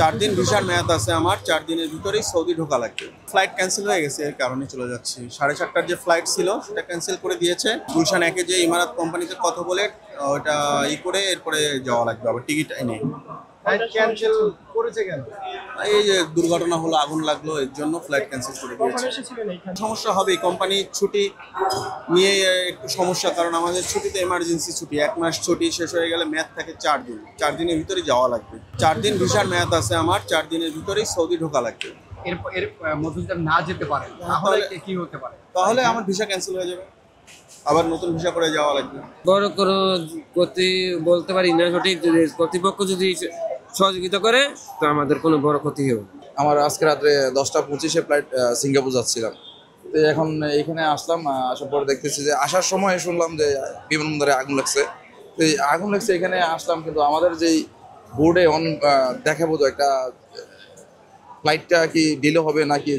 4 দিন ভিসার মেয়াদ আছে আমার। 4 দিনের ভিতরেই সৌদি ঢোকা লাগবে। ফ্লাইট ক্যান্সেল হয়ে গেছে, এর কারণে চলে যাচ্ছি। 7:30টার যে ফ্লাইট ছিল সেটা ক্যান্সেল করে দিয়েছে। গুলশান একে যে ইমারাত কোম্পানিতে কথা বলে ওটা করে এরপরে যাওয়া লাগবে আবার টিকিট এনে। ক্যান্সেল করেছে কেন? এই যে দুর্ঘটনা হলো, আগুন লাগলো, এর জন্য ফ্লাইট ক্যান্সেল করে দিয়েছে। সমস্যা হবে, কোম্পানি ছুটি নিয়ে একটু সমস্যা, কারণ আমাদের ছুটিতে এমার্জেন্সি ছুটি। 1 মাস ছুটি শেষ হয়ে গেলে মেয়াদ থাকে 4 দিন। 4 দিনের ভিতরে যাওয়া লাগবে। 4 দিন ভিসার মেয়াদ আছে আমার। 4 দিনের ভিতরেই সৌদি ঢোকা লাগবে। এর মধ্যে যদি না যেতে পারেন তাহলে কি হতে পারে? তাহলে আমার ভিসা ক্যান্সেল হয়ে যাবে, আবার নতুন ভিসা করে যাওয়া লাগবে। বড় কোনো ক্ষতি বলতে পারি না সঠিক, যদি কর্তৃপক্ষ যদি সহযোগিতা করে তো আমাদের কোনো বড় ক্ষতি হবে। আমার আজকে রাত্রে 10টা 25-এ ফ্লাইট সিঙ্গাপুর যাচ্ছিলাম। তো এখন এইখানে আসলাম, আসার পরে দেখতেছি যে আসার সময় শুনলাম যে বিমানবন্দরে আগুন লাগছে। তো এই আগুন লাগছে, এখানে আসলাম, কিন্তু আমাদের যেই বোর্ডে দেখাবো তো একটা ফ্লাইটটা কি ডিলে হবে নাকি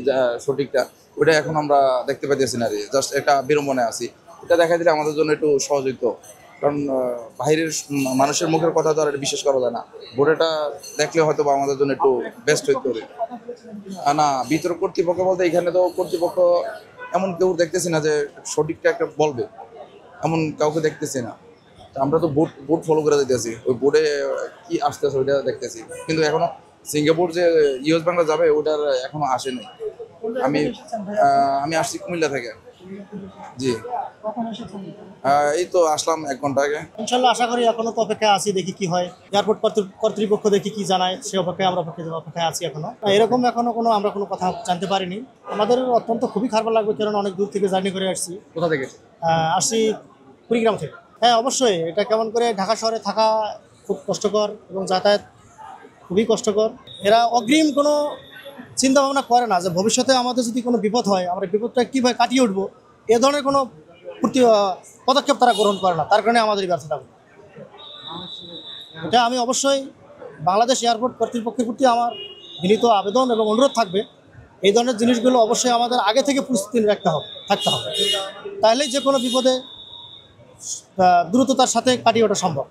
সঠিকটা, ওটা এখন আমরা দেখতে পাইতেছি না। জাস্ট একটা বিড়ম্বনায় আছি। এটা দেখা দিলে আমাদের জন্য একটু সহজ হইতো, কারণ বাইরের মানুষের মুখের কথা তো আর বিশ্বাস করা যায় না। বোর্ডেটা দেখলে হয়তো বা আমাদের জন্য একটু বেস্ট হইতো। না, ভিতর কর্তৃপক্ষ বলতে এখানে তো কর্তৃপক্ষ এমন কেউ দেখতেছি না যে সঠিকটা একটা বলবে, এমন কাউকে দেখতেছি না। আমরা তো বোর্ড ফলো করে দিতেছি, ওই বোর্ডে কি আসতেছে ওইটা দেখতেছি, কিন্তু এখনো সিঙ্গাপুর যে ইউএস বাংলা যাবে ওটার এখনো আসেনি। আমি আসছি কুমিল্লা থেকে। জি, এই তো আসলাম 1 ঘন্টা আগে। ইনশাল্লাহ আশা করি, এখনো তো অপেক্ষায় আছি, দেখি কি হয়। এয়ারপোর্ট কর্তৃপক্ষ দেখি কি জানায়, সে অপেক্ষায় আমরা অপেক্ষায় আছি এখনো। এরকম এখনো আমরা কোনো কথা জানতে পারিনি। আমাদের অত্যন্ত খুবই খারাপ লাগবে, কারণ অনেক দূর থেকে জার্নি করে আসছি। কোথা থেকে? আসছি কুড়িগ্রাম থেকে। হ্যাঁ, অবশ্যই এটা কেমন করে ঢাকা শহরে থাকা খুব কষ্টকর, এবং যাতায়াত খুবই কষ্টকর। এরা অগ্রিম কোনো চিন্তা ভাবনা করে না যে ভবিষ্যতে আমাদের যদি কোনো বিপদ হয়, আমরা বিপদটা কীভাবে কাটিয়ে উঠবো, এ ধরনের কোনো পদক্ষেপ তারা গ্রহণ করে না। তার কারণে আমাদের ব্যর্থতা হবে। এটা আমি অবশ্যই বাংলাদেশ এয়ারপোর্ট কর্তৃপক্ষের প্রতি আমার বিনীত আবেদন এবং অনুরোধ থাকবে, এই ধরনের জিনিসগুলো অবশ্যই আমাদের আগে থেকে প্রস্তুতি থাকতে হবে। তাহলেই যে কোনো বিপদে দ্রুততার সাথে কাটিয়ে ওঠা সম্ভব।